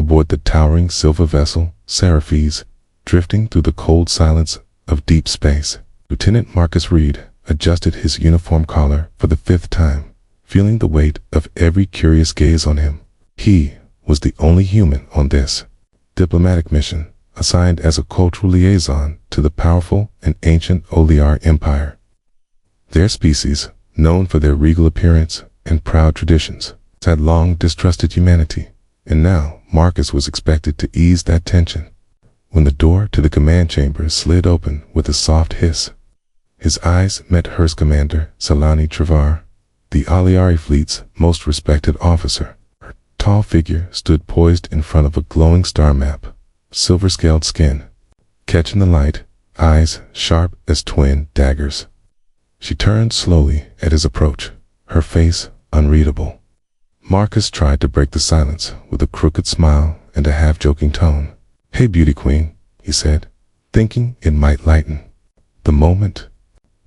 aboard the towering silver vessel, Seraphis, drifting through the cold silence of deep space. Lieutenant Marcus Reed adjusted his uniform collar for the 5th time, feeling the weight of every curious gaze on him. He was the only human on this diplomatic mission, assigned as a cultural liaison to the powerful and ancient Oliar Empire. Their species, known for their regal appearance and proud traditions, had long distrusted humanity, and now Marcus was expected to ease that tension. When the door to the command chamber slid open with a soft hiss, his eyes met hers. Commander Salani Travar, the Aliari fleet's most respected officer. Her tall figure stood poised in front of a glowing star map, silver-scaled skin catching the light, eyes sharp as twin daggers. She turned slowly at his approach, her face unreadable. Marcus tried to break the silence with a crooked smile and a half-joking tone. "Hey, beauty queen," he said, thinking it might lighten the moment.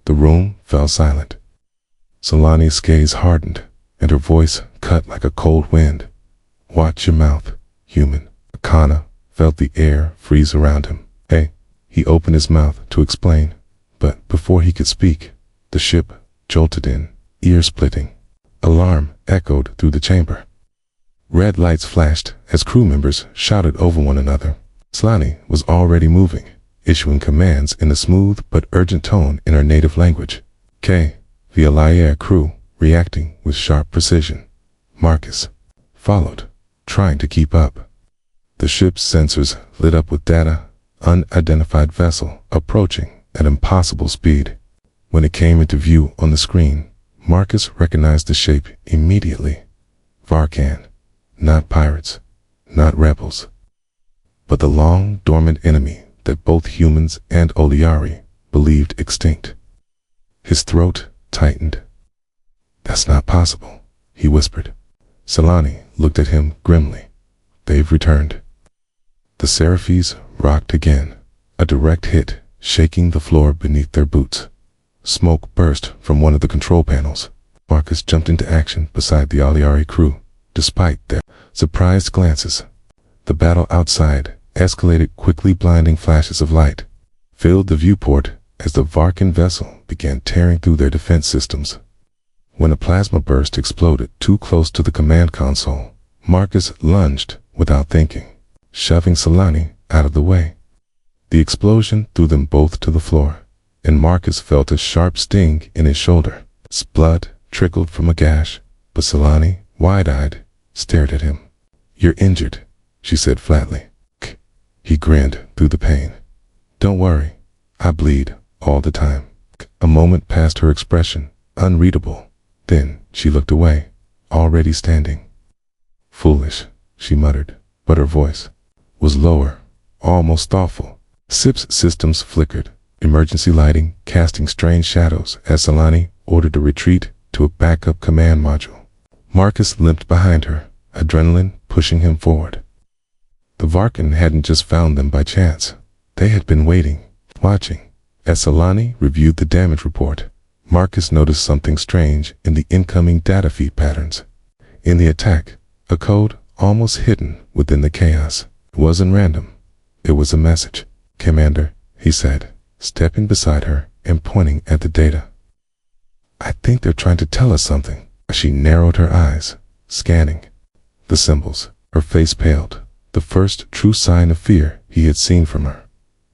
The room fell silent. Solani's gaze hardened, and her voice cut like a cold wind. "Watch your mouth, human." Akana felt the air freeze around him. "Hey," he opened his mouth to explain, but before he could speak, the ship jolted in, ear-splitting. Alarm echoed through the chamber. Red lights flashed as crew members shouted over one another. Solani was already moving, issuing commands in a smooth but urgent tone in her native language. The Alair crew, reacting with sharp precision. Marcus followed, trying to keep up. The ship's sensors lit up with data, unidentified vessel approaching at impossible speed. When it came into view on the screen, Marcus recognized the shape immediately. Varkan, not pirates, not rebels, but the long dormant enemy that both humans and Oliari believed extinct. His throat tightened. "That's not possible," he whispered. Solani looked at him grimly. "They've returned." The Seraphis rocked again, a direct hit shaking the floor beneath their boots. Smoke burst from one of the control panels. Marcus jumped into action beside the Aliari crew, despite their surprised glances. The battle outside escalated quickly. Blinding flashes of light filled the viewport as the Varkan vessel began tearing through their defense systems. When a plasma burst exploded too close to the command console, Marcus lunged without thinking, shoving Solani out of the way. The explosion threw them both to the floor, and Marcus felt a sharp sting in his shoulder. Blood trickled from a gash, but Solani, wide-eyed, stared at him. "You're injured," she said flatly. He grinned through the pain. "Don't worry, I bleed all the time." A moment passed, her expression unreadable. Then she looked away, already standing. "Foolish," she muttered, but her voice was lower, almost thoughtful. SIP's systems flickered, emergency lighting casting strange shadows as Solani ordered a retreat to a backup command module. Marcus limped behind her, adrenaline pushing him forward. The Varkan hadn't just found them by chance. They had been waiting, watching. As Solani reviewed the damage report, Marcus noticed something strange in the incoming data feed patterns. In the attack, a code almost hidden within the chaos. It wasn't random. It was a message. "Commander," he said, stepping beside her and pointing at the data. "I think they're trying to tell us something." She narrowed her eyes, scanning the symbols. Her face paled, the first true sign of fear he had seen from her.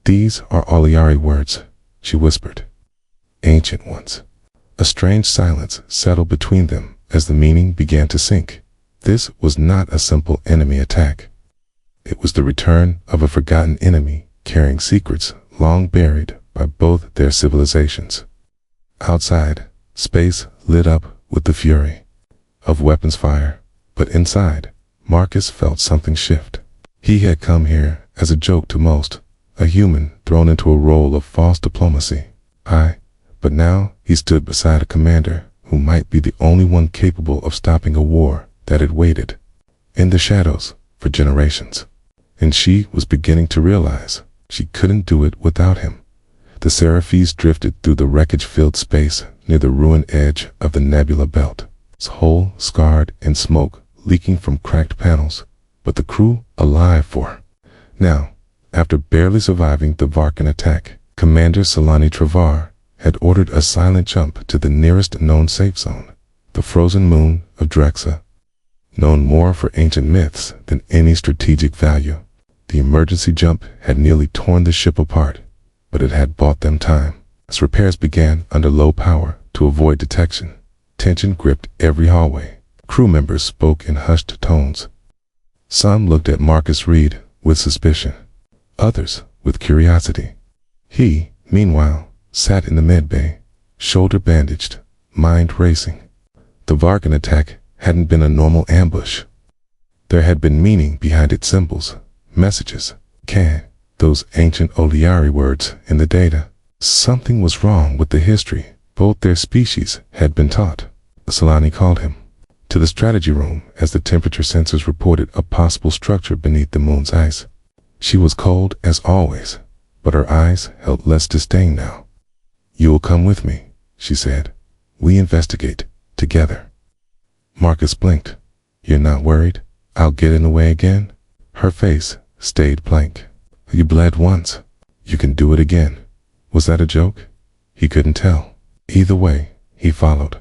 "These are Aliari words," she whispered. "Ancient ones." A strange silence settled between them as the meaning began to sink. This was not a simple enemy attack. It was the return of a forgotten enemy carrying secrets long buried by both their civilizations. Outside, space lit up with the fury of weapons fire, but inside, Marcus felt something shift. He had come here as a joke to most, a human thrown into a role of false diplomacy. But now he stood beside a commander who might be the only one capable of stopping a war that had waited in the shadows for generations. And she was beginning to realize she couldn't do it without him. The Seraphis drifted through the wreckage-filled space near the ruined edge of the nebula belt, its hull scarred and smoke leaking from cracked panels. But the crew alive for. Now, after barely surviving the Varkan attack, Commander Solani Travar had ordered a silent jump to the nearest known safe zone, the frozen moon of Drexa. Known more for ancient myths than any strategic value, the emergency jump had nearly torn the ship apart, but it had bought them time. As repairs began under low power to avoid detection, tension gripped every hallway. Crew members spoke in hushed tones. Some looked at Marcus Reed with suspicion, others with curiosity. He, meanwhile, sat in the medbay, shoulder bandaged, mind racing. The Varkan attack hadn't been a normal ambush. There had been meaning behind its symbols, messages, those ancient Oliari words in the data. Something was wrong with the history both their species had been taught. Solani called him to the strategy room as the temperature sensors reported a possible structure beneath the moon's ice. She was cold as always, but her eyes held less disdain now. "You will come with me," she said. "We investigate together." Marcus blinked. "You're not worried I'll get in the way again?" Her face stayed blank. "You bled once. You can do it again." Was that a joke? He couldn't tell. Either way, he followed.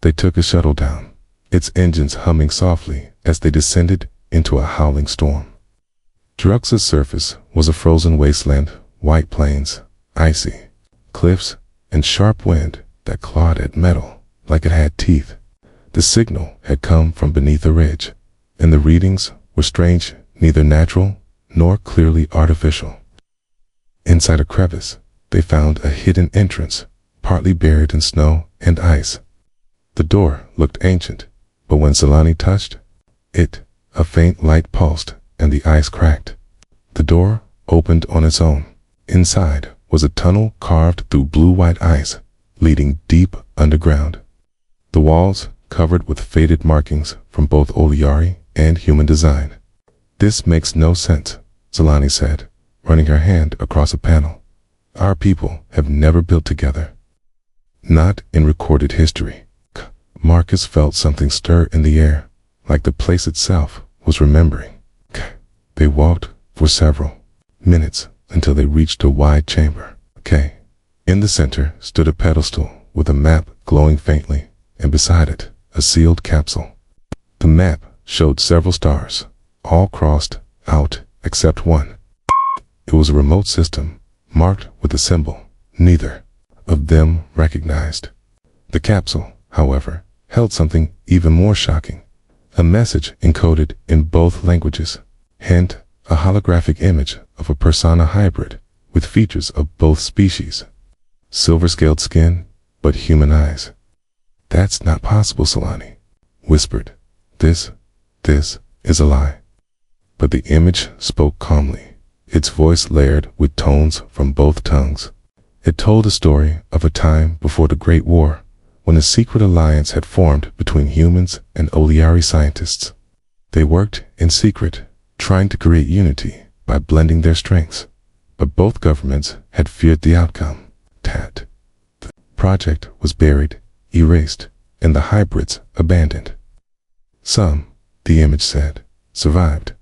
They took a shuttle down, its engines humming softly as they descended into a howling storm. Druxa's surface was a frozen wasteland, white plains, icy cliffs, and sharp wind that clawed at metal like it had teeth. The signal had come from beneath a ridge, and the readings were strange, neither natural nor clearly artificial. Inside a crevice, they found a hidden entrance, partly buried in snow and ice. The door looked ancient, but when Solani touched it, a faint light pulsed and the ice cracked. The door opened on its own. Inside was a tunnel carved through blue-white ice, leading deep underground. The walls covered with faded markings from both Oliari and human design. "This makes no sense," Solani said, running her hand across a panel. "Our people have never built together. Not in recorded history." Marcus felt something stir in the air, like the place itself was remembering. They walked for several minutes until they reached a wide chamber. In the center stood a pedestal with a map glowing faintly, and beside it, a sealed capsule. The map showed several stars, all crossed out except one. It was a remote system, marked with a symbol neither of them recognized. The capsule, however, held something even more shocking. A message encoded in both languages. Hint, a holographic image of a persona hybrid with features of both species. Silver-scaled skin, but human eyes. "That's not possible," Solani whispered. This is a lie." But the image spoke calmly, its voice layered with tones from both tongues. It told a story of a time before the Great War, when a secret alliance had formed between humans and Oliari scientists. They worked in secret, trying to create unity by blending their strengths, but both governments had feared the outcome. The project was buried, erased, and the hybrids abandoned. Some, the image said, survived.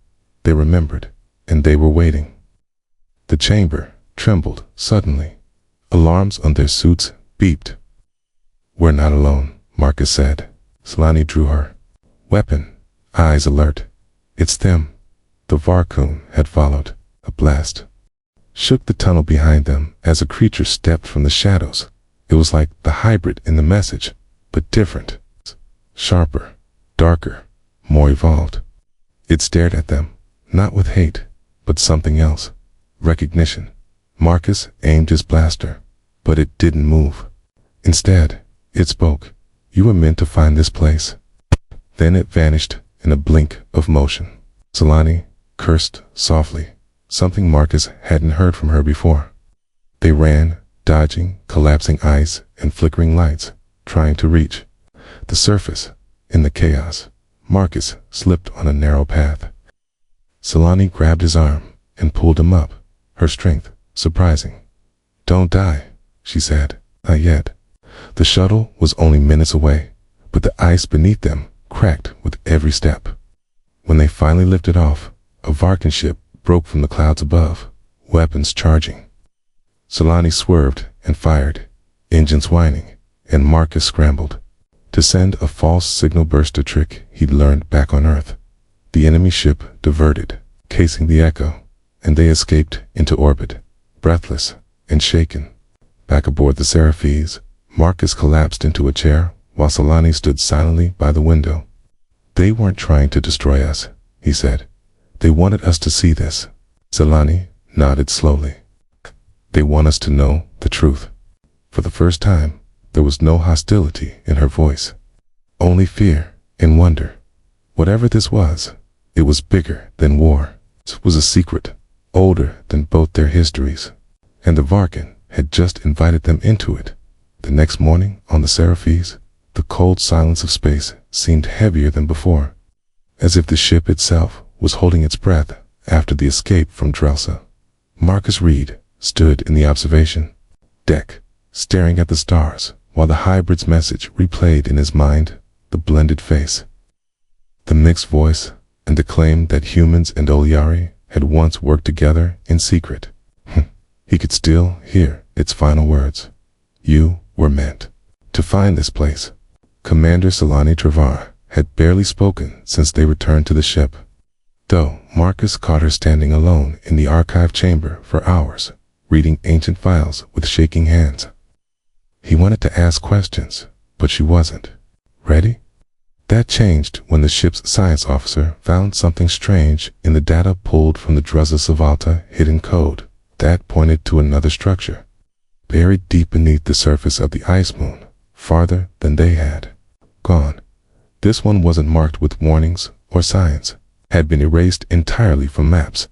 They remembered, and they were waiting. The chamber trembled suddenly. Alarms on their suits beeped. "We're not alone," Marcus said. Solani drew her weapon, eyes alert. "It's them." The Varkun had followed. A blast shook the tunnel behind them as a creature stepped from the shadows. It was like the hybrid in the message, but different. Sharper, darker, more evolved. It stared at them, not with hate, but something else. Recognition. Marcus aimed his blaster, but it didn't move. Instead, it spoke. "You were meant to find this place." Then it vanished in a blink of motion. Solani cursed softly, something Marcus hadn't heard from her before. They ran, dodging collapsing ice and flickering lights, trying to reach the surface. In the chaos, Marcus slipped on a narrow path. Solani grabbed his arm and pulled him up, her strength surprising. "Don't die," she said. "Not yet." The shuttle was only minutes away, but the ice beneath them cracked with every step. When they finally lifted off, A Varkan ship broke from the clouds above, weapons charging. Solani swerved and fired, engines whining, and Marcus scrambled to send a false signal burster trick he'd learned back on Earth. The enemy ship diverted, casing the Echo, and they escaped into orbit, breathless and shaken. Back aboard the Seraphis, Marcus collapsed into a chair while Solani stood silently by the window. "They weren't trying to destroy us," he said. "They wanted us to see this." Solani nodded slowly. "They want us to know the truth." For the first time, there was no hostility in her voice, only fear and wonder. Whatever this was, it was bigger than war. It was a secret, older than both their histories, and the Varkan had just invited them into it. The next morning, on the Seraphis, the cold silence of space seemed heavier than before, as if the ship itself was holding its breath after the escape from Drelsa. Marcus Reed stood in the observation deck, staring at the stars, while the hybrid's message replayed in his mind, the blended face, the mixed voice, and the claim that humans and Oliari had once worked together in secret. He could still hear its final words. "You were meant to find this place." Commander Solani Travar had barely spoken since they returned to the ship, though Marcus caught her standing alone in the archive chamber for hours, reading ancient files with shaking hands. He wanted to ask questions, but she wasn't ready. That changed when the ship's science officer found something strange in the data pulled from the Druzza Savalta hidden code that pointed to another structure, buried deep beneath the surface of the ice moon, farther than they had gone. This one wasn't marked with warnings or signs, had been erased entirely from maps,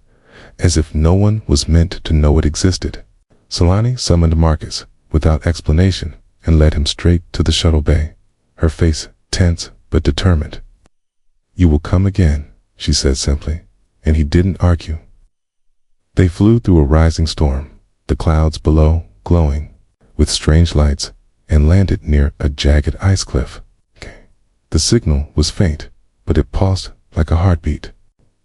as if no one was meant to know it existed. Solani summoned Marcus without explanation and led him straight to the shuttle bay, her face tense but determined. "You will come again," she said simply, and he didn't argue. They flew through a rising storm, the clouds below glowing with strange lights, and landed near a jagged ice cliff. The signal was faint, but it pulsed like a heartbeat.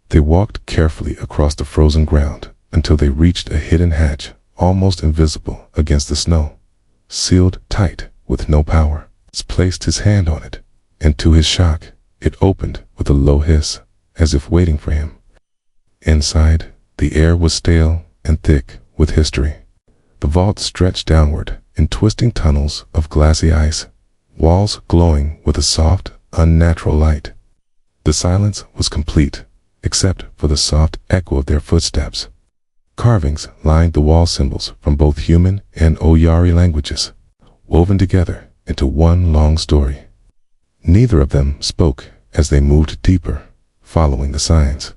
They walked carefully across the frozen ground until they reached a hidden hatch, almost invisible against the snow, sealed tight with no power. He placed his hand on it, and to his shock, it opened with a low hiss, as if waiting for him. Inside, the air was stale and thick with history. The vault stretched downward in twisting tunnels of glassy ice, walls glowing with a soft, unnatural light. The silence was complete, except for the soft echo of their footsteps. Carvings lined the wall, symbols from both human and Oyari languages, woven together into one long story. Neither of them spoke as they moved deeper, following the signs.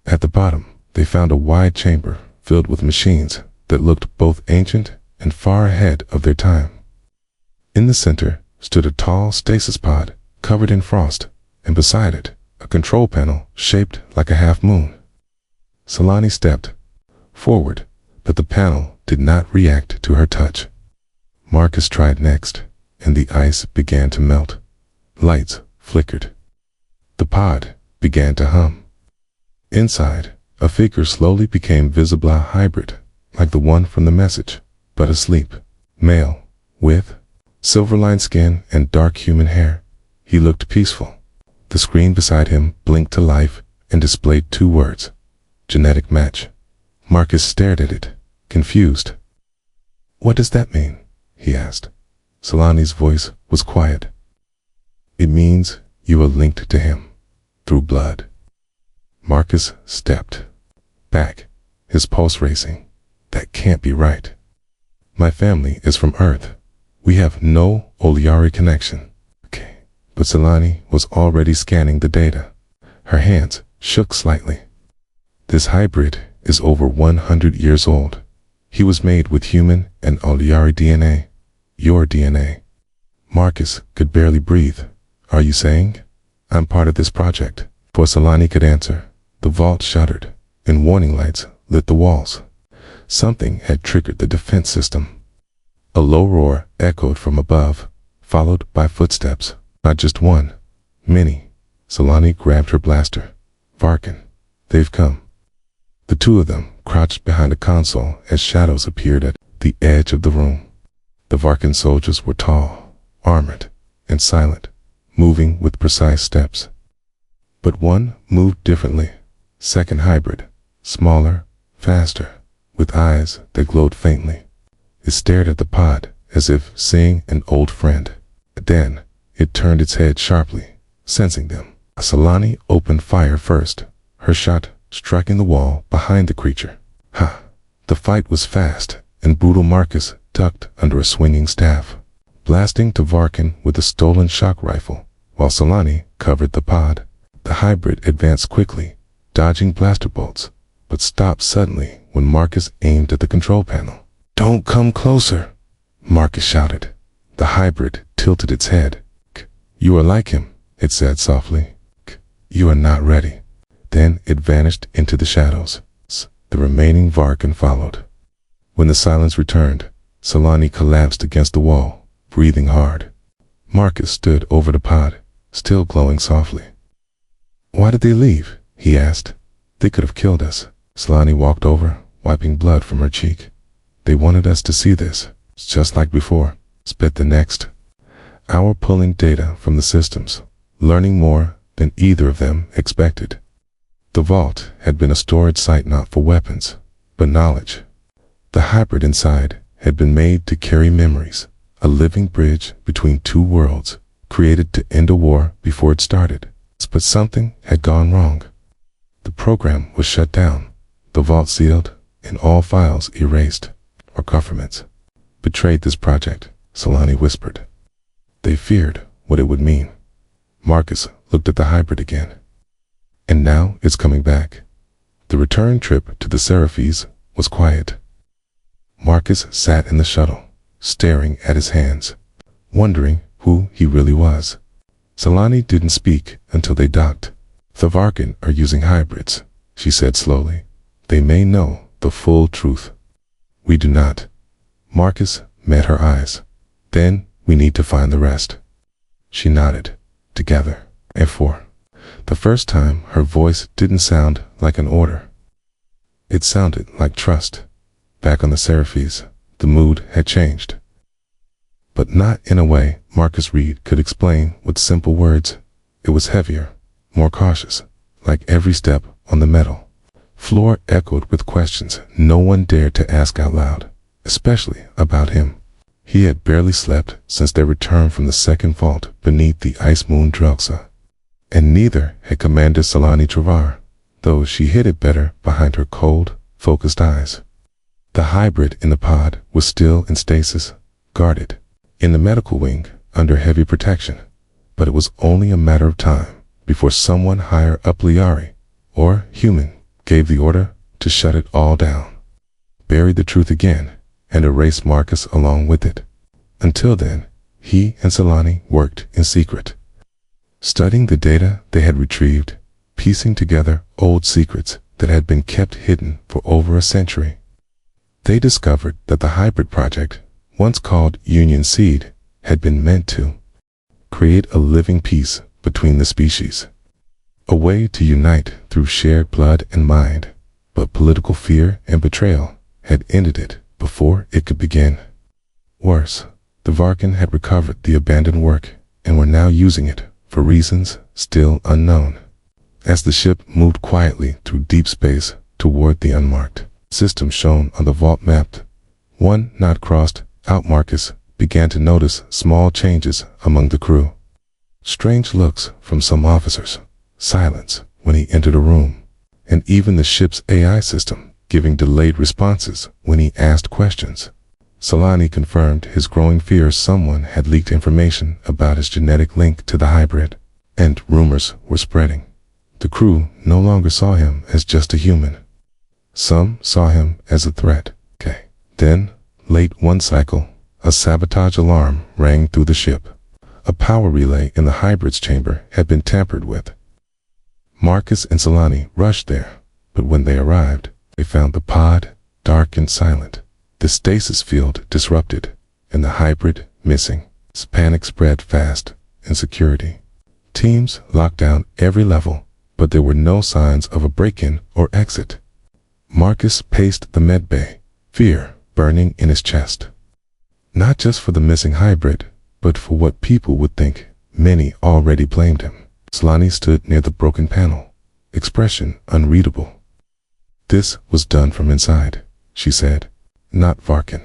At the bottom, they found a wide chamber filled with machines that looked both ancient and far ahead of their time. In the center stood a tall stasis pod covered in frost, and beside it, a control panel shaped like a half-moon. Solani stepped forward, but the panel did not react to her touch. Marcus tried next, and the ice began to melt. Lights flickered. The pod began to hum. Inside, a figure slowly became visible, a hybrid, like the one from the message, but asleep. Male, with silver-lined skin and dark human hair. He looked peaceful. The screen beside him blinked to life and displayed 2 words: genetic match. Marcus stared at it, confused. "What does that mean?" he asked. Solani's voice was quiet. "It means you are linked to him, through blood." Marcus stepped back, his pulse racing. "That can't be right. My family is from Earth. We have no Oliari connection." Okay. But Solani was already scanning the data. Her hands shook slightly. "This hybrid is over 100 years old. He was made with human and Oliari DNA. Your DNA." Marcus could barely breathe. "Are you saying I'm part of this project?" Before Solani could answer, the vault shuddered, and warning lights lit the walls. Something had triggered the defense system. A low roar echoed from above, followed by footsteps. Not just one, many. Solani grabbed her blaster. "Varkan, they've come." The two of them crouched behind a console as shadows appeared at the edge of the room. The Varkan soldiers were tall, armored, and silent, moving with precise steps. But one moved differently. Second hybrid, smaller, faster, with eyes that glowed faintly. It stared at the pod as if seeing an old friend. Then it turned its head sharply, sensing them. Asalani opened fire first, her shot striking the wall behind the creature. Ha! The fight was fast, and brutal Marcus ducked under a swinging staff, blasting to Varkan with a stolen shock rifle, while Salani covered the pod. The hybrid advanced quickly, dodging blaster bolts, but stopped suddenly when Marcus aimed at the control panel. "Don't come closer," Marcus shouted. The hybrid tilted its head. "You are like him," it said softly. "You are not ready." Then it vanished into the shadows. The remaining Varkan followed. When the silence returned, Salani collapsed against the wall, breathing hard. Marcus stood over the pod, still glowing softly. "Why did they leave?" he asked. "They could have killed us." Salani walked over, wiping blood from her cheek. "They wanted us to see this, just like before," spit the next hour, pulling data from the systems, learning more than either of them expected. The vault had been a storage site not for weapons, but knowledge. The hybrid inside had been made to carry memories, a living bridge between two worlds, created to end a war before it started. But something had gone wrong. The program was shut down, the vault sealed, and all files erased. Our governments betrayed this project, Salani whispered. They feared what it would mean. Marcus looked at the hybrid again. And now it's coming back. The return trip to the Seraphis was quiet. Marcus sat in the shuttle, staring at his hands, wondering who he really was. Salani didn't speak until they docked. "The Varkan are using hybrids," she said slowly. "They may know the full truth. We do not." Marcus met her eyes. "Then we need to find the rest." She nodded. "Together." And for the first time, her voice didn't sound like an order. It sounded like trust. Back on the Seraphis, the mood had changed. But not in a way Marcus Reed could explain with simple words. It was heavier, more cautious, like every step on the metal floor echoed with questions no one dared to ask out loud, especially about him. He had barely slept since their return from the second vault beneath the ice moon Drelxa. And neither had Commander Salani Travar, though she hid it better behind her cold, focused eyes. The hybrid in the pod was still in stasis, guarded, in the medical wing, under heavy protection, but it was only a matter of time before someone higher up Liari, or human, gave the order to shut it all down, bury the truth again, and erase Marcus along with it. Until then, he and Salani worked in secret, studying the data they had retrieved, piecing together old secrets that had been kept hidden for over a century. They discovered that the hybrid project, once called Union Seed, had been meant to create a living peace between the species, a way to unite through shared blood and mind, but political fear and betrayal had ended it before it could begin. Worse, the Varkan had recovered the abandoned work and were now using it for reasons still unknown. As the ship moved quietly through deep space toward the unmarked system shown on the vault map, one not crossed out, Marcus began to notice small changes among the crew. Strange looks from some officers, silence when he entered a room, and even the ship's AI system giving delayed responses when he asked questions. Salani confirmed his growing fears someone had leaked information about his genetic link to the hybrid, and rumors were spreading. The crew no longer saw him as just a human. Some saw him as a threat. Then, late one cycle, a sabotage alarm rang through the ship. A power relay in the hybrid's chamber had been tampered with. Marcus and Salani rushed there, but when they arrived, they found the pod dark and silent, the stasis field disrupted, and the hybrid missing. Panic spread fast in security. Teams locked down every level, but there were no signs of a break-in or exit. Marcus paced the medbay, fear burning in his chest. Not just for the missing hybrid, but for what people would think. Many already blamed him. Selani stood near the broken panel, expression unreadable. "This was done from inside," she said. "Not Varkin."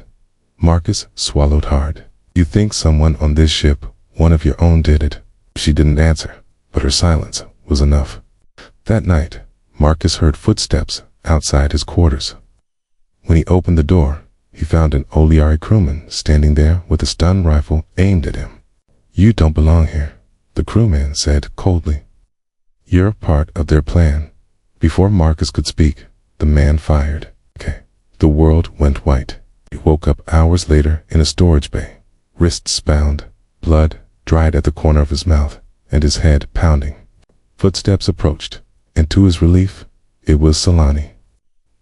Marcus swallowed hard. "You think someone on this ship, one of your own, did it?" She didn't answer, but her silence was enough. That night, Marcus heard footsteps outside his quarters. When he opened the door, he found an Oliari crewman standing there with a stun rifle aimed at him. "You don't belong here," the crewman said coldly. "You're part of their plan." Before Marcus could speak, the man fired. Okay. The world went white. He woke up hours later in a storage bay, wrists bound, blood dried at the corner of his mouth, and his head pounding. Footsteps approached, and to his relief, it was Selani.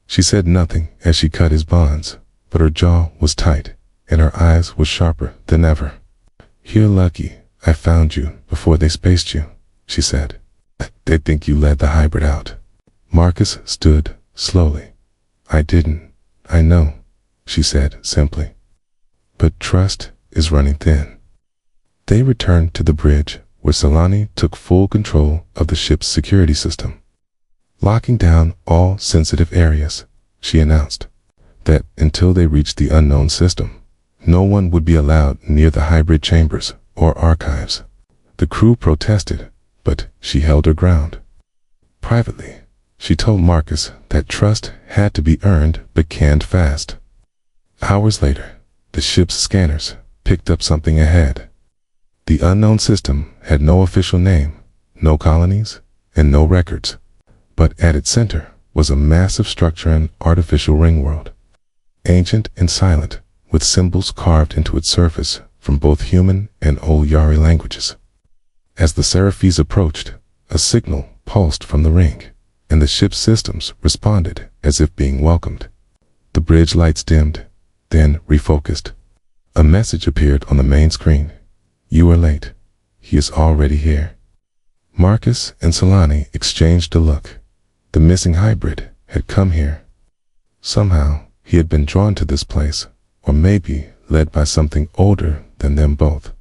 She said nothing as she cut his bonds, but her jaw was tight, and her eyes were sharper than ever. "You're lucky I found you before they spaced you," she said. "They think you let the hybrid out." Marcus stood slowly. "I didn't. I know," she said simply. "But trust is running thin." They returned to the bridge, where Selani took full control of the ship's security system. Locking down all sensitive areas, she announced that until they reached the unknown system, no one would be allowed near the hybrid chambers or archives. The crew protested, but she held her ground. Privately, she told Marcus that trust had to be earned but canned fast. Hours later, the ship's scanners picked up something ahead. The unknown system had no official name, no colonies, and no records. But at its center was a massive structure and artificial ring world. Ancient and silent, with symbols carved into its surface from both human and Oliari languages. As the Seraphis approached, a signal pulsed from the ring, and the ship's systems responded as if being welcomed. The bridge lights dimmed, then refocused. A message appeared on the main screen. "You are late. He is already here." Marcus and Selani exchanged a look. The missing hybrid had come here. Somehow, he had been drawn to this place, or maybe led by something older than them both.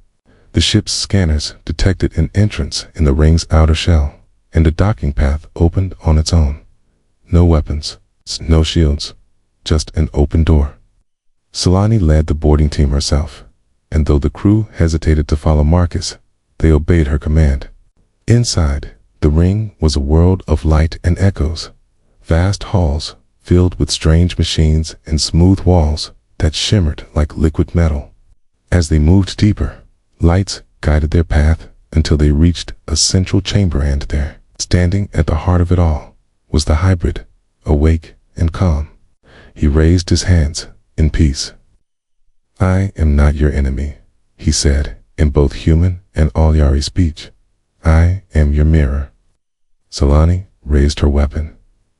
The ship's scanners detected an entrance in the ring's outer shell, and a docking path opened on its own. No weapons, no shields, just an open door. Selani led the boarding team herself, and though the crew hesitated to follow Marcus, they obeyed her command. Inside, the ring was a world of light and echoes, vast halls filled with strange machines and smooth walls that shimmered like liquid metal. As they moved deeper, lights guided their path until they reached a central chamber, and there, standing at the heart of it all, was the hybrid, awake and calm. He raised his hands in peace. "I am not your enemy," he said in both human and Oliari speech. "I am your mirror." Selani raised her weapon.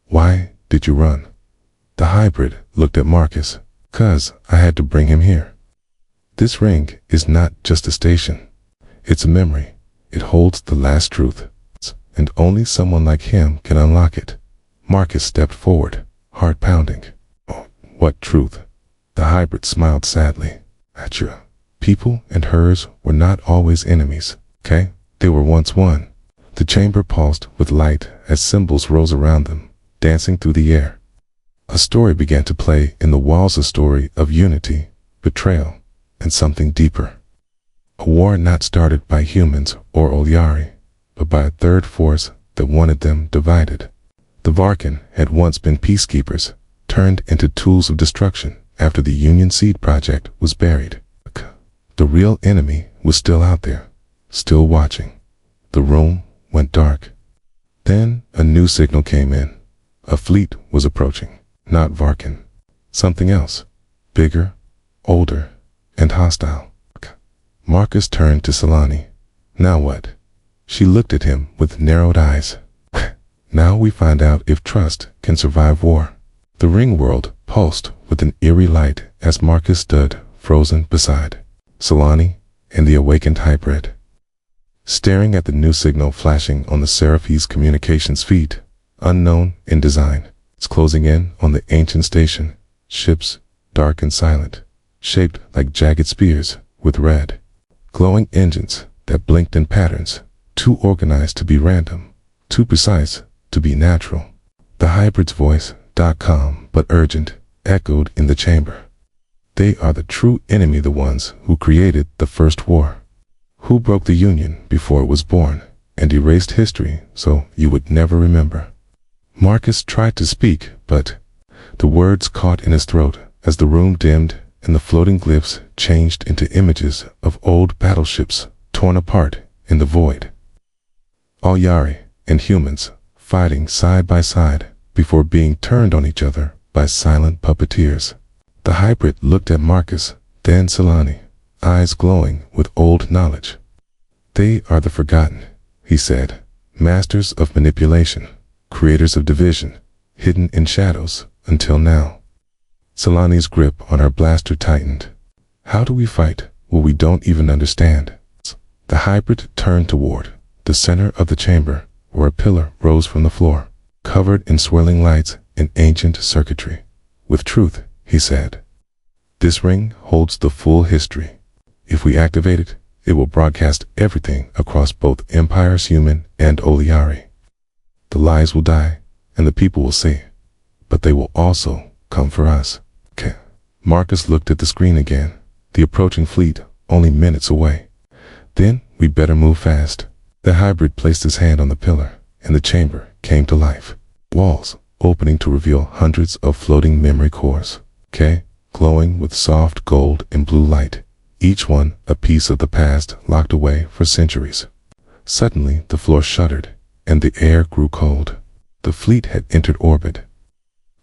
"Why did you run?" The hybrid looked at Marcus. "'Cause I had to bring him here. This ring is not just a station. It's a memory. It holds the last truth, and only someone like him can unlock it." Marcus stepped forward, heart pounding. "Oh, what truth?" The hybrid smiled sadly. "Atra, people and hers were not always enemies, okay? They were once one." The chamber pulsed with light as symbols rose around them, dancing through the air. A story began to play in the walls, a story of unity, betrayal, and something deeper. A war not started by humans or Oliari, but by a third force that wanted them divided. The Varkin had once been peacekeepers, turned into tools of destruction after the Union Seed Project was buried. The real enemy was still out there, still watching. The room went dark. Then a new signal came in. A fleet was approaching. Not Varkin. Something else. Bigger, older, and hostile. Marcus turned to Selani. "Now what?" She looked at him with narrowed eyes. "Now we find out if trust can survive war." The ring world pulsed with an eerie light as Marcus stood frozen beside Selani and the awakened hybrid, staring at the new signal flashing on the Seraphis' communications feed, unknown in design, It's closing in on the ancient station, ships, dark and silent, shaped like jagged spears with red, glowing engines that blinked in patterns, too organized to be random, too precise to be natural. The hybrid's voice, calm but urgent, echoed in the chamber. They are the true enemy, the ones who created the first war, who broke the Union before it was born, and erased history so you would never remember. Marcus tried to speak, but the words caught in his throat as the room dimmed and the floating glyphs changed into images of old battleships torn apart in the void. All Yari and humans fighting side by side before being turned on each other by silent puppeteers. The hybrid looked at Marcus, then Selani, eyes glowing with old knowledge. They are the forgotten, he said, masters of manipulation, creators of division, hidden in shadows until now. Selani's grip on her blaster tightened. How do we fight what we don't even understand? The hybrid turned toward the center of the chamber, where a pillar rose from the floor, covered in swirling lights and ancient circuitry. With truth, he said. This ring holds the full history. If we activate it, it will broadcast everything across both empires, human and Oliari. The lies will die, and the people will see, but they will also come for us. Okay. Marcus looked at the screen again, the approaching fleet only minutes away. Then we better move fast. The hybrid placed his hand on the pillar, and the chamber came to life. Walls opening to reveal hundreds of floating memory cores, glowing with soft gold and blue light, each one a piece of the past locked away for centuries. Suddenly the floor shuddered, and the air grew cold. The fleet had entered orbit.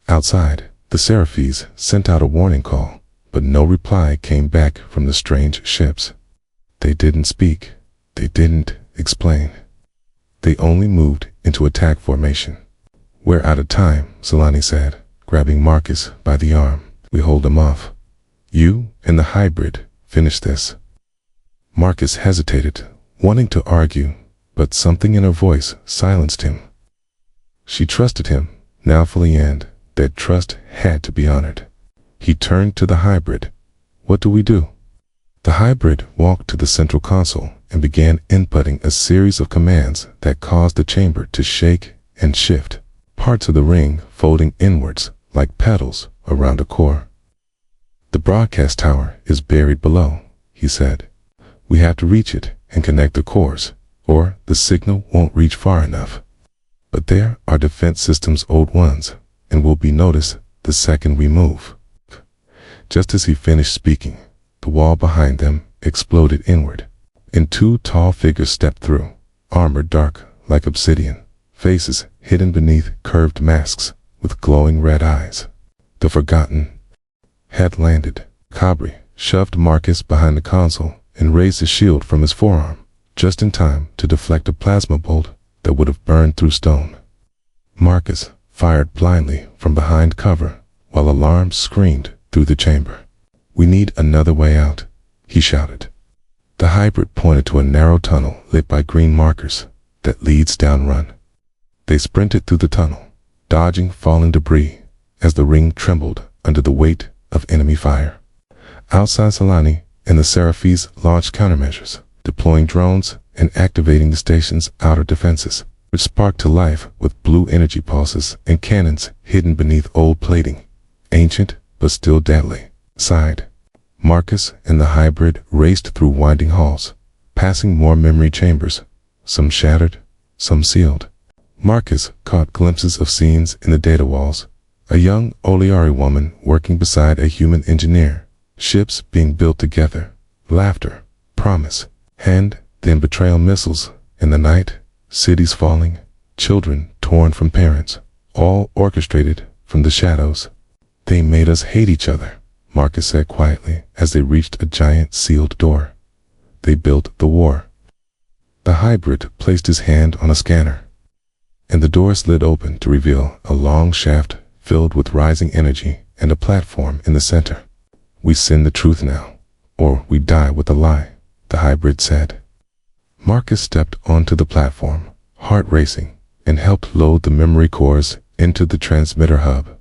Outside, the Seraphis sent out a warning call, but no reply came back from the strange ships. They didn't speak. They didn't explain. They only moved into attack formation. We're out of time, Selani said, grabbing Marcus by the arm. We hold them off. You and the hybrid finish this. Marcus hesitated, wanting to argue, but something in her voice silenced him. She trusted him, now fully, and that trust had to be honored. He turned to the hybrid. What do we do? The hybrid walked to the central console and began inputting a series of commands that caused the chamber to shake and shift, parts of the ring folding inwards like petals around a core. The broadcast tower is buried below, he said. We have to reach it and connect the cores, or the signal won't reach far enough. But there are defense systems, old ones, and will be noticed the second we move. Just as he finished speaking, the wall behind them exploded inward, and two tall figures stepped through, armored dark like obsidian, faces hidden beneath curved masks with glowing red eyes. The forgotten had landed. Cabri shoved Marcus behind the console and raised his shield from his forearm, just in time to deflect a plasma bolt that would have burned through stone. Marcus fired blindly from behind cover while alarms screamed through the chamber. We need another way out, he shouted. The hybrid pointed to a narrow tunnel lit by green markers that leads down run. They sprinted through the tunnel, dodging falling debris as the ring trembled under the weight of enemy fire. Outside, Selani and the Seraphis launched countermeasures, deploying drones and activating the station's outer defenses, which sparked to life with blue energy pulses and cannons hidden beneath old plating, ancient but still deadly. Side, Marcus and the hybrid raced through winding halls, passing more memory chambers, some shattered, some sealed. Marcus caught glimpses of scenes in the data walls, a young Oliari woman working beside a human engineer, ships being built together, laughter, promise, and then betrayal, missiles in the night, cities falling, children torn from parents, all orchestrated from the shadows. They made us hate each other, Marcus said quietly as they reached a giant sealed door. They built the war. The hybrid placed his hand on a scanner, and the door slid open to reveal a long shaft filled with rising energy and a platform in the center. We send the truth now, or we die with a lie, the hybrid said. Marcus stepped onto the platform, heart racing, and helped load the memory cores into the transmitter hub.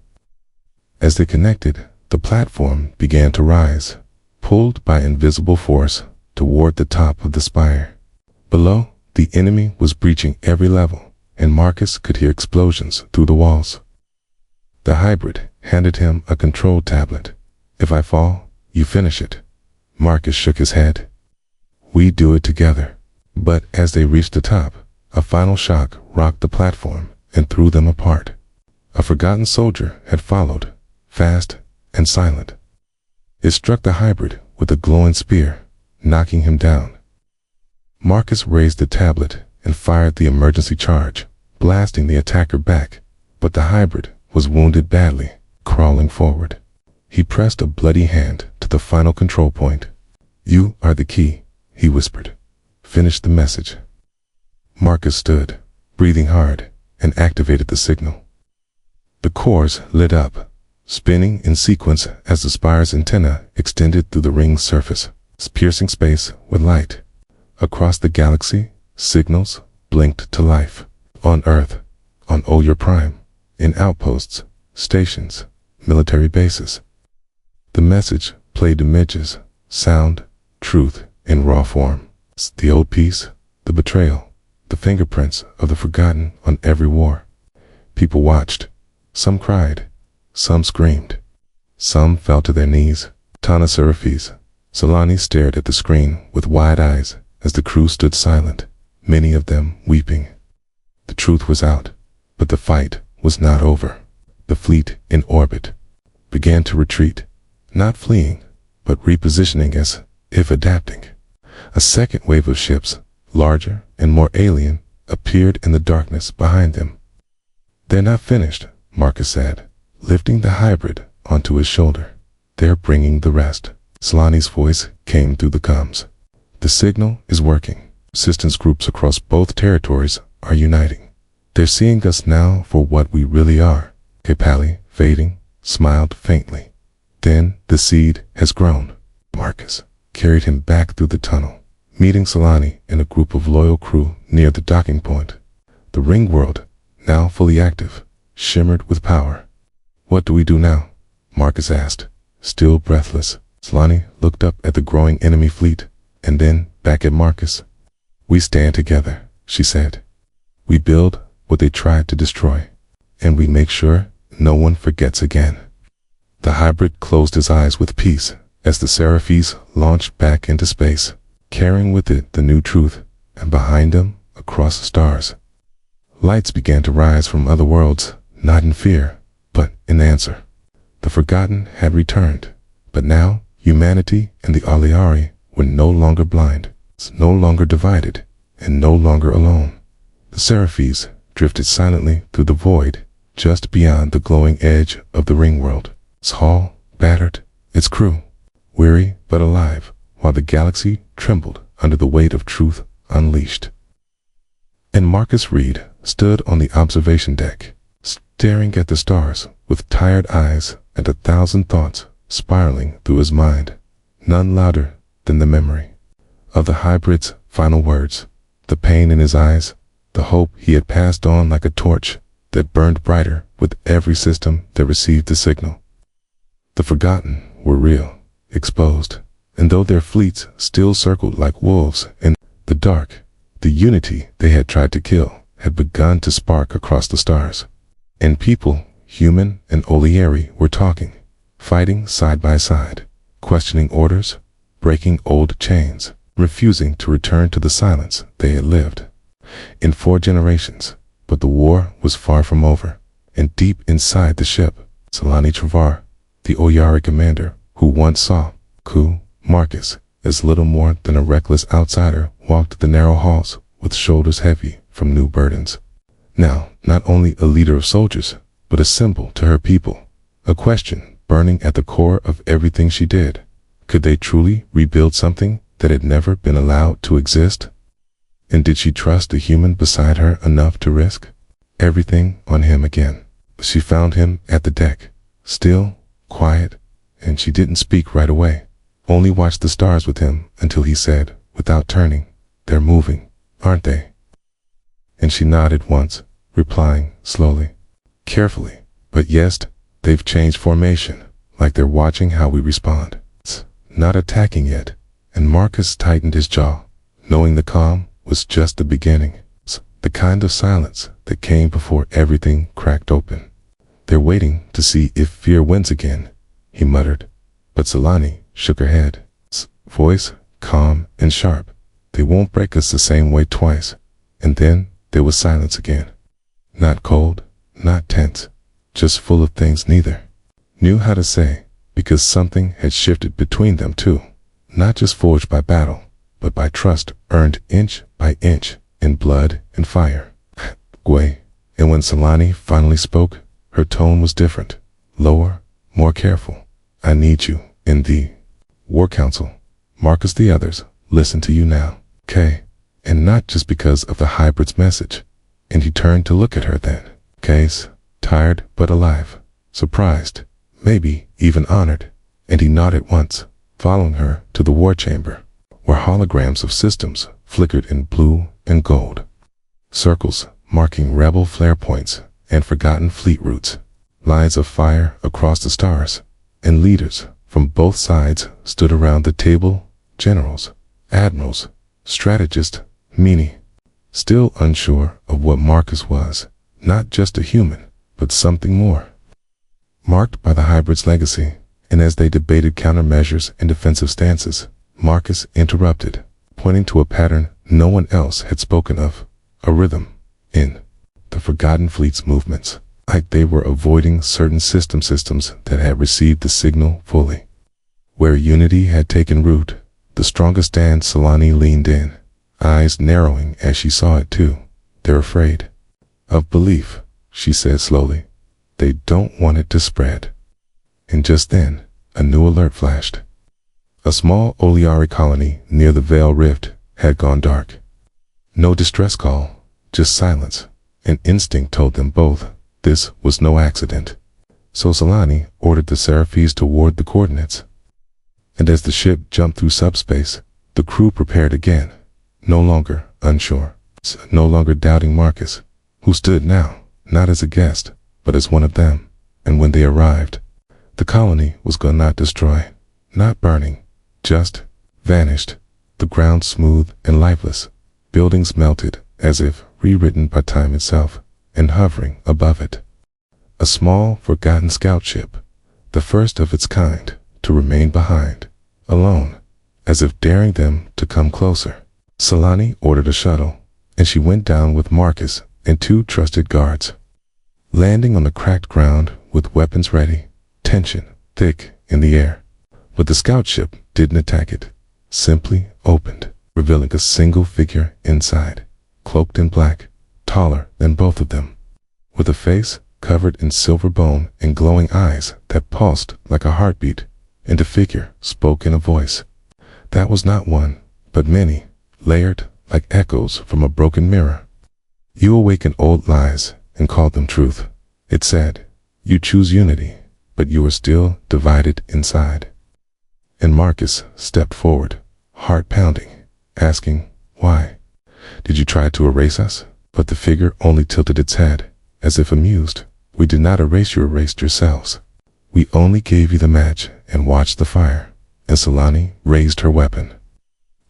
As they connected, the platform began to rise, pulled by invisible force toward the top of the spire. Below, the enemy was breaching every level, and Marcus could hear explosions through the walls. The hybrid handed him a control tablet. "If I fall, you finish it." Marcus shook his head. "We do it together." But as they reached the top, a final shock rocked the platform and threw them apart. A forgotten soldier had followed, fast and silent. It struck the hybrid with a glowing spear, knocking him down. Marcus raised the tablet and fired the emergency charge, blasting the attacker back, but the hybrid was wounded badly, crawling forward. He pressed a bloody hand to the final control point. "You are the key," he whispered. "Finish the message." Marcus stood, breathing hard, and activated the signal. The cores lit up, spinning in sequence as the spire's antenna extended through the ring's surface, piercing space with light. Across the galaxy, signals blinked to life. On Earth, on Oyer Prime, in outposts, stations, military bases. The message played images, sound, truth in raw form. The old peace, the betrayal, the fingerprints of the forgotten on every war. People watched. Some cried, some screamed, some fell to their knees. Tana Seraphes, Solani stared at the screen with wide eyes as the crew stood silent, many of them weeping. The truth was out, but the fight was not over. The fleet in orbit began to retreat, not fleeing, but repositioning as if adapting. A second wave of ships, larger and more alien, appeared in the darkness behind them. "They're not finished," Marcus said, lifting the hybrid onto his shoulder. "They're bringing the rest." Solani's voice came through the comms. "The signal is working. Resistance groups across both territories are uniting. They're seeing us now for what we really are." Kepali, fading, smiled faintly. "Then the seed has grown." Marcus carried him back through the tunnel, meeting Solani and a group of loyal crew near the docking point. The ring world, now fully active, shimmered with power. "What do we do now?" Marcus asked, still breathless. Solani looked up at the growing enemy fleet, and then back at Marcus. "We stand together," she said. "We build what they tried to destroy, and we make sure no one forgets again." The hybrid closed his eyes with peace as the Seraphes launched back into space, carrying with it the new truth, and behind them, across the stars, lights began to rise from other worlds, not in fear, but in answer. The forgotten had returned, but now humanity and the Aliari were no longer blind, no longer divided, and no longer alone. The Seraphes drifted silently through the void, just beyond the glowing edge of the ring world. Its hull battered, its crew weary but alive, while the galaxy trembled under the weight of truth unleashed. And Marcus Reed stood on the observation deck, staring at the stars with tired eyes and 1,000 thoughts spiraling through his mind, none louder than the memory of the hybrid's final words, the pain in his eyes, the hope he had passed on like a torch that burned brighter with every system that received the signal. The forgotten were real, exposed, and though their fleets still circled like wolves in the dark, the unity they had tried to kill had begun to spark across the stars. And people, human and Olieri, were talking, fighting side by side, questioning orders, breaking old chains, refusing to return to the silence they had lived in 4 generations. But the war was far from over, and deep inside the ship, Solani Travar, the Oyari commander, who once saw Marcus as little more than a reckless outsider, walked the narrow halls with shoulders heavy from new burdens. Now, not only a leader of soldiers, but a symbol to her people, a question burning at the core of everything she did. Could they truly rebuild something that had never been allowed to exist? And did she trust the human beside her enough to risk everything on him again? She found him at the deck, still, quiet, and she didn't speak right away, only watched the stars with him until he said, without turning, "They're moving, aren't they?" And she nodded once, replying slowly, carefully. But yes, they've changed formation, like they're watching how we respond. Not attacking yet, and Marcus tightened his jaw, knowing the calm was just the beginning. The kind of silence that came before everything cracked open. They're waiting to see if fear wins again, he muttered. But Selani shook her head, voice calm and sharp. They won't break us the same way twice. And then there was silence again. Not cold, not tense, just full of things neither knew how to say, because something had shifted between them too. Not just forged by battle, but by trust earned inch by inch in blood and fire. Gwei. And when Selani finally spoke, her tone was different, lower, more careful. I need you in the War Council. Marcus, the others, listen to you now, okay? And not just because of the hybrid's message. And he turned to look at her then. Case, tired but alive, surprised, maybe even honored. And he nodded once, following her to the war chamber, where holograms of systems flickered in blue and gold. Circles marking rebel flare points and forgotten fleet routes, lines of fire across the stars, and leaders from both sides stood around the table, generals, admirals, strategists, many, still unsure of what Marcus was, not just a human, but something more. Marked by the hybrid's legacy, and as they debated countermeasures and defensive stances, Marcus interrupted, pointing to a pattern no one else had spoken of, a rhythm in the Forgotten Fleet's movements, like they were avoiding certain systems that had received the signal fully. Where unity had taken root, the strongest stand, Selani leaned in, eyes narrowing as she saw it too. They're afraid of belief, she said slowly. They don't want it to spread. And just then, a new alert flashed. A small Oliari colony near the Veil Rift had gone dark. No distress call, just silence. An instinct told them both this was no accident. So Selani ordered the Seraphis toward the coordinates. And as the ship jumped through subspace, the crew prepared again, no longer unsure, no longer doubting Marcus, who stood now, not as a guest, but as one of them. And when they arrived, the colony was gone, not destroyed, not burning, just vanished, the ground smooth and lifeless, buildings melted as if rewritten by time itself, and hovering above it, a small, forgotten scout ship, the first of its kind to remain behind, alone, as if daring them to come closer. Selani ordered a shuttle, and she went down with Marcus and 2 trusted guards. Landing on the cracked ground with weapons ready, tension thick in the air. But the scout ship didn't attack it, simply opened, revealing a single figure inside, cloaked in black, taller than both of them, with a face covered in silver bone and glowing eyes that pulsed like a heartbeat. And the figure spoke in a voice that was not one, but many, layered like echoes from a broken mirror. You awaken old lies and call them truth, it said. You choose unity, but you are still divided inside. And Marcus stepped forward, heart pounding, asking, why? Did you try to erase us? But the figure only tilted its head, as if amused. We did not erase you, erased yourselves. We only gave you the match and watched the fire. And Selani raised her weapon.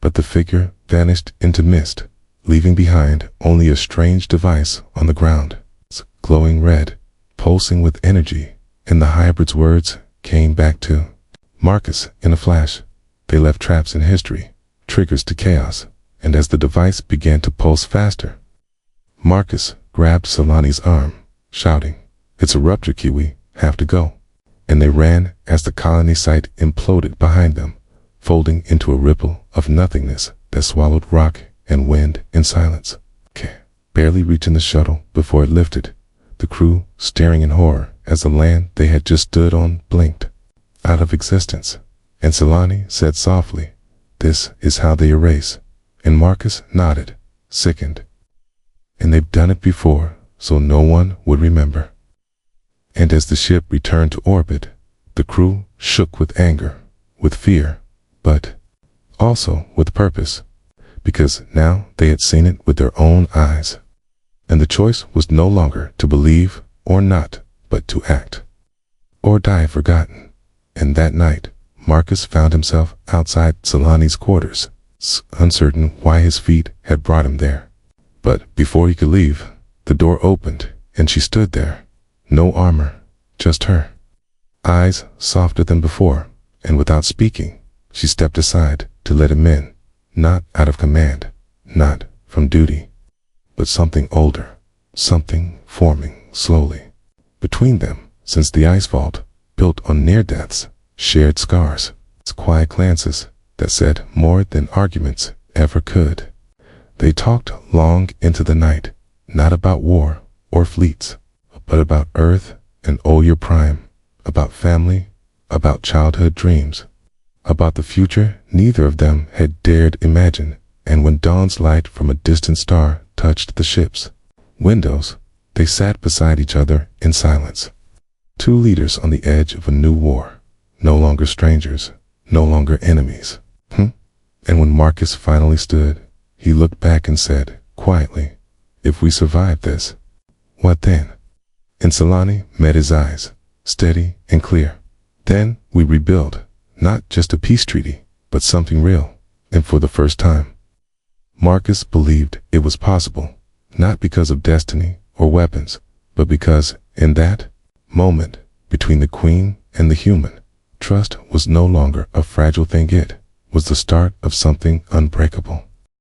But the figure vanished into mist, leaving behind only a strange device on the ground, glowing red, pulsing with energy. And the hybrid's words came back to Marcus in a flash. They left traps in history, triggers to chaos. And as the device began to pulse faster, Marcus grabbed Selani's arm, shouting, it's a rupture, Kiwi, have to go. And they ran as the colony site imploded behind them, folding into a ripple of nothingness that swallowed rock and wind in silence. Barely reaching the shuttle before it lifted, the crew staring in horror as the land they had just stood on blinked out of existence. And Selani said softly, this is how they erase. And Marcus nodded, sickened. And they've done it before, so no one would remember. And as the ship returned to orbit, the crew shook with anger, with fear, but also with purpose, because now they had seen it with their own eyes. And the choice was no longer to believe or not, but to act, or die forgotten. And that night, Marcus found himself outside Selani's quarters, uncertain why his feet had brought him there. But before he could leave, the door opened, and she stood there. No armor, just her. Eyes softer than before, and without speaking, she stepped aside to let him in, not out of command, not from duty, but something older, something forming slowly between them, since the ice vault, built on near deaths, shared scars, quiet glances that said more than arguments ever could. They talked long into the night, not about war or fleets, but about Earth and Oyer Prime, about family, about childhood dreams, about the future neither of them had dared imagine. And when dawn's light from a distant star touched the ship's windows, they sat beside each other in silence. Two leaders on the edge of a new war, no longer strangers, no longer enemies. And when Marcus finally stood, he looked back and said, quietly, "If we survive this, what then?" And Selani met his eyes, steady and clear. "Then we rebuild, not just a peace treaty, but something real." And for the first time, Marcus believed it was possible, not because of destiny or weapons, but because, in that moment, between the queen and the human, trust was no longer a fragile thing. It was the start of something unbreakable.